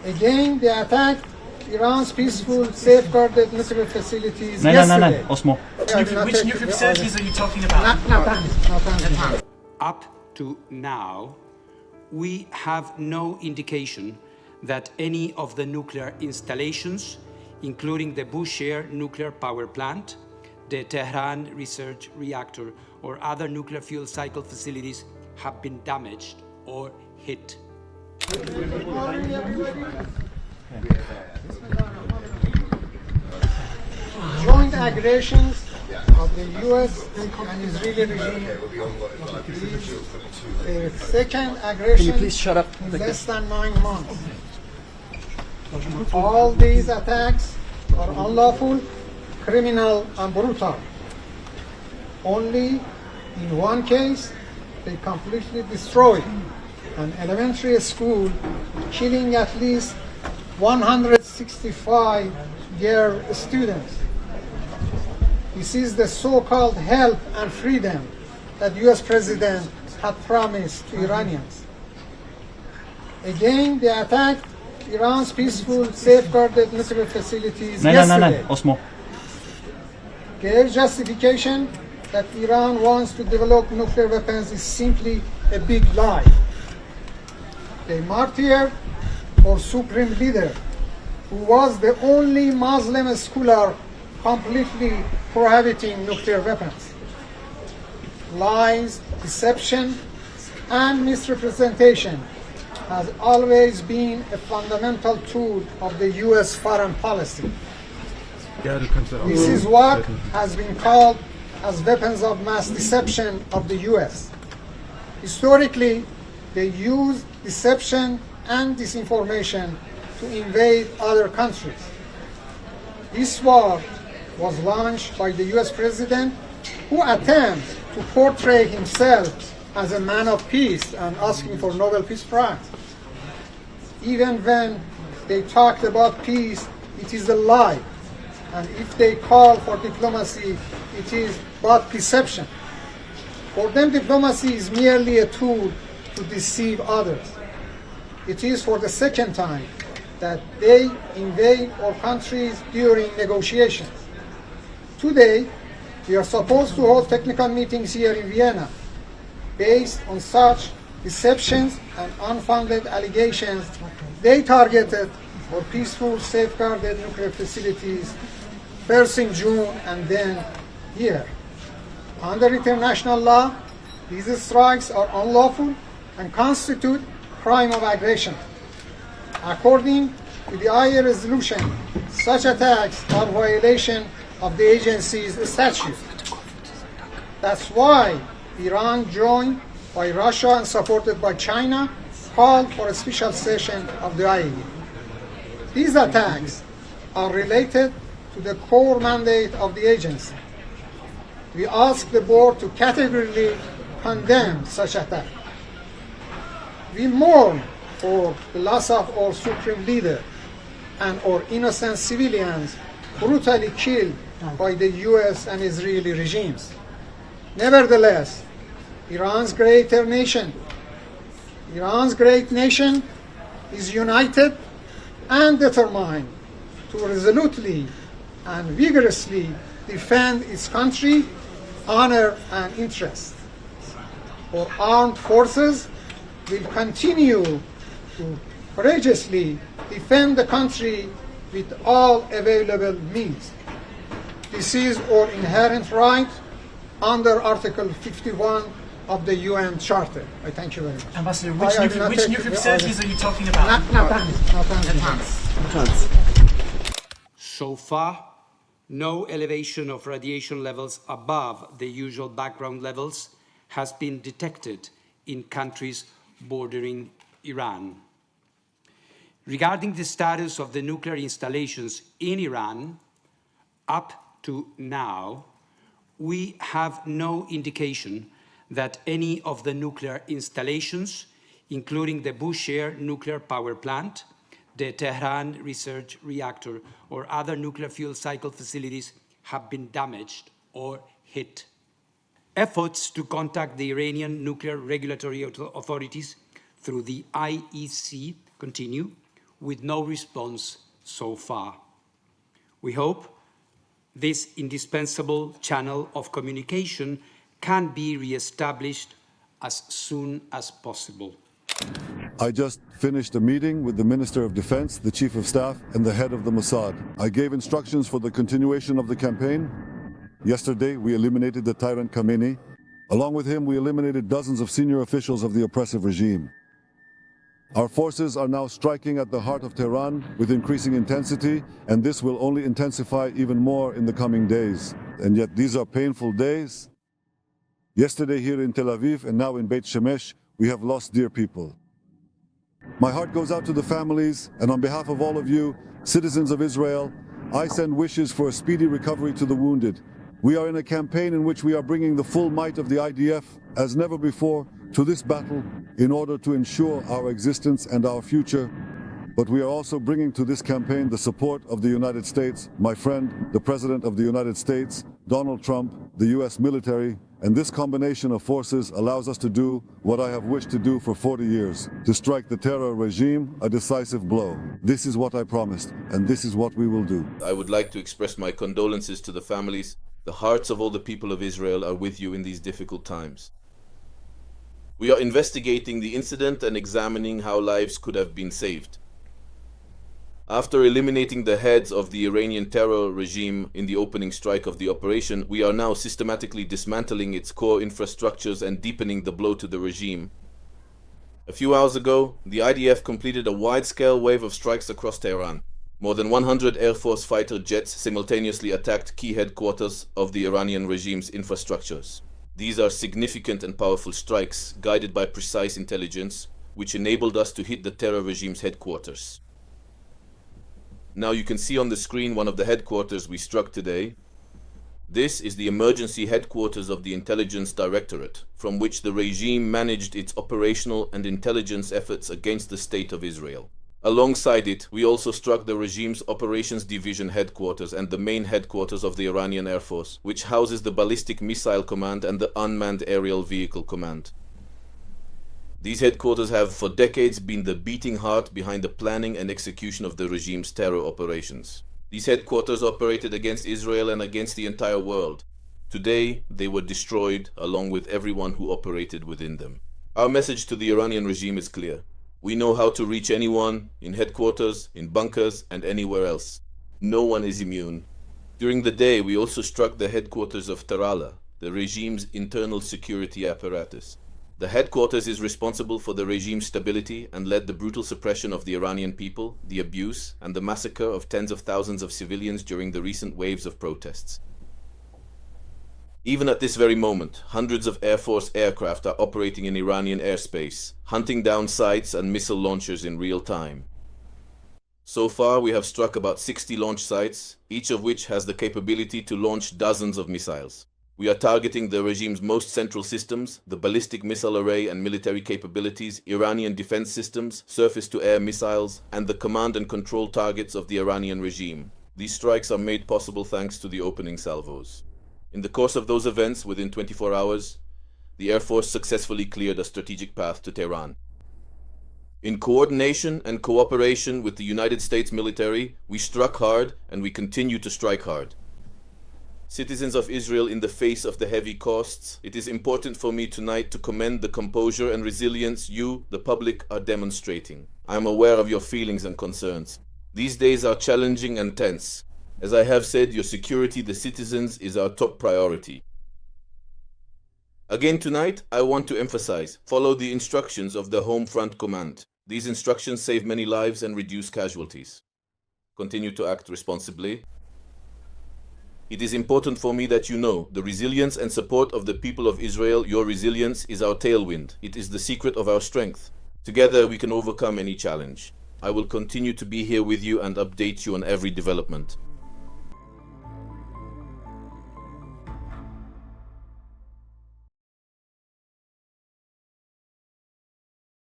Again, they attacked Iran's peaceful, safeguarded nuclear facilities yesterday. Osmo. Which nuclear facilities are you talking about? Natanz. Up to now, we have no indication that any of the nuclear installations, including the Bushehr nuclear power plant, the Tehran research reactor, or other nuclear fuel cycle facilities have been damaged or hit. Joint aggressions of the U.S. and Israeli regime is the second aggression in less than 9 months. All these attacks are unlawful, criminal, and brutal. Only in one case, they completely destroyed an elementary school, killing at least 165-year students. This is the so-called help and freedom that U.S. President had promised to Iranians. Again, they attacked Iran's peaceful, safeguarded nuclear facilities yesterday. Osmo. Their justification that Iran wants to develop nuclear weapons is simply a big lie. They martyred our supreme leader, who was the only Muslim scholar completely prohibiting nuclear weapons. Lies, deception, and misrepresentation has always been a fundamental tool of the U.S. foreign policy. This is what has been called as weapons of mass deception of the U.S. Historically, they used deception and disinformation to invade other countries. This war was launched by the U.S. President, who attempts to portray himself as a man of peace and asking for Nobel Peace Prize. Even when they talked about peace, it is a lie. And if they call for diplomacy, it is but deception. For them, diplomacy is merely a tool to deceive others. It is for the second time that they invade our countries during negotiations. Today, we are supposed to hold technical meetings here in Vienna. Based on such deceptions and unfounded allegations, they targeted our peaceful, safeguarded nuclear facilities, first in June and then here. Under international law, these strikes are unlawful and constitute crime of aggression. According to the IAEA resolution, such attacks are violation of the agency's statute. That's why Iran, joined by Russia and supported by China, called for a special session of the IAEA. These attacks are related to the core mandate of the agency. We ask the board to categorically condemn such attack. We mourn for the loss of our supreme leader and our innocent civilians brutally killed by the U.S. and Israeli regimes. Nevertheless, Iran's great nation is united and determined to resolutely and vigorously defend its country, honor, and interest. Our armed forces will continue to courageously defend the country with all available means. This is our inherent right under Article 51 of the UN Charter. I thank you very much. Ambassador, which nuclear facilities are you talking about? Natanz. So far, no elevation of radiation levels above the usual background levels has been detected in countries bordering Iran. Regarding the status of the nuclear installations in Iran, up to now, we have no indication that any of the nuclear installations, including the Bushehr nuclear power plant, the Tehran research reactor, or other nuclear fuel cycle facilities have been damaged or hit. Efforts to contact the Iranian nuclear regulatory authorities through the IEC continue, with no response so far. We hope this indispensable channel of communication can be re-established as soon as possible. I just finished a meeting with the Minister of Defense, the Chief of Staff, and the head of the Mossad. I gave instructions for the continuation of the campaign. Yesterday, we eliminated the tyrant Khamenei. Along with him, we eliminated dozens of senior officials of the oppressive regime. Our forces are now striking at the heart of Tehran with increasing intensity, and this will only intensify even more in the coming days. And yet these are painful days. Yesterday here in Tel Aviv and now in Beit Shemesh, we have lost dear people. My heart goes out to the families, and on behalf of all of you, citizens of Israel, I send wishes for a speedy recovery to the wounded. We are in a campaign in which we are bringing the full might of the IDF, as never before, to this battle in order to ensure our existence and our future. But we are also bringing to this campaign the support of the United States, my friend, the President of the United States, Donald Trump, the US military, and this combination of forces allows us to do what I have wished to do for 40 years, to strike the terror regime a decisive blow. This is what I promised, and this is what we will do. I would like to express my condolences to the families. The hearts of all the people of Israel are with you in these difficult times. We are investigating the incident and examining how lives could have been saved. After eliminating the heads of the Iranian terror regime in the opening strike of the operation, we are now systematically dismantling its core infrastructures and deepening the blow to the regime. A few hours ago, the IDF completed a wide-scale wave of strikes across Tehran. More than 100 Air Force fighter jets simultaneously attacked key headquarters of the Iranian regime's infrastructures. These are significant and powerful strikes, guided by precise intelligence, which enabled us to hit the terror regime's headquarters. Now you can see on the screen one of the headquarters we struck today. This is the emergency headquarters of the Intelligence Directorate, from which the regime managed its operational and intelligence efforts against the State of Israel. Alongside it, we also struck the regime's Operations Division headquarters and the main headquarters of the Iranian Air Force, which houses the Ballistic Missile Command and the Unmanned Aerial Vehicle Command. These headquarters have for decades been the beating heart behind the planning and execution of the regime's terror operations. These headquarters operated against Israel and against the entire world. Today, they were destroyed along with everyone who operated within them. Our message to the Iranian regime is clear. We know how to reach anyone, in headquarters, in bunkers, and anywhere else. No one is immune. During the day, we also struck the headquarters of Tarala, the regime's internal security apparatus. The headquarters is responsible for the regime's stability and led the brutal suppression of the Iranian people, the abuse, and the massacre of tens of thousands of civilians during the recent waves of protests. Even at this very moment, hundreds of Air Force aircraft are operating in Iranian airspace, hunting down sites and missile launchers in real time. So far, we have struck about 60 launch sites, each of which has the capability to launch dozens of missiles. We are targeting the regime's most central systems, the ballistic missile array and military capabilities, Iranian defense systems, surface-to-air missiles, and the command and control targets of the Iranian regime. These strikes are made possible thanks to the opening salvos. In the course of those events, within 24 hours, the Air Force successfully cleared a strategic path to Tehran. In coordination and cooperation with the United States military, we struck hard and we continue to strike hard. Citizens of Israel, in the face of the heavy costs, it is important for me tonight to commend the composure and resilience you, the public, are demonstrating. I am aware of your feelings and concerns. These days are challenging and tense. As I have said, your security, the citizens, is our top priority. Again tonight, I want to emphasize, follow the instructions of the Home Front Command. These instructions save many lives and reduce casualties. Continue to act responsibly. It is important for me that you know the resilience and support of the people of Israel. Your resilience is our tailwind. It is the secret of our strength. Together we can overcome any challenge. I will continue to be here with you and update you on every development.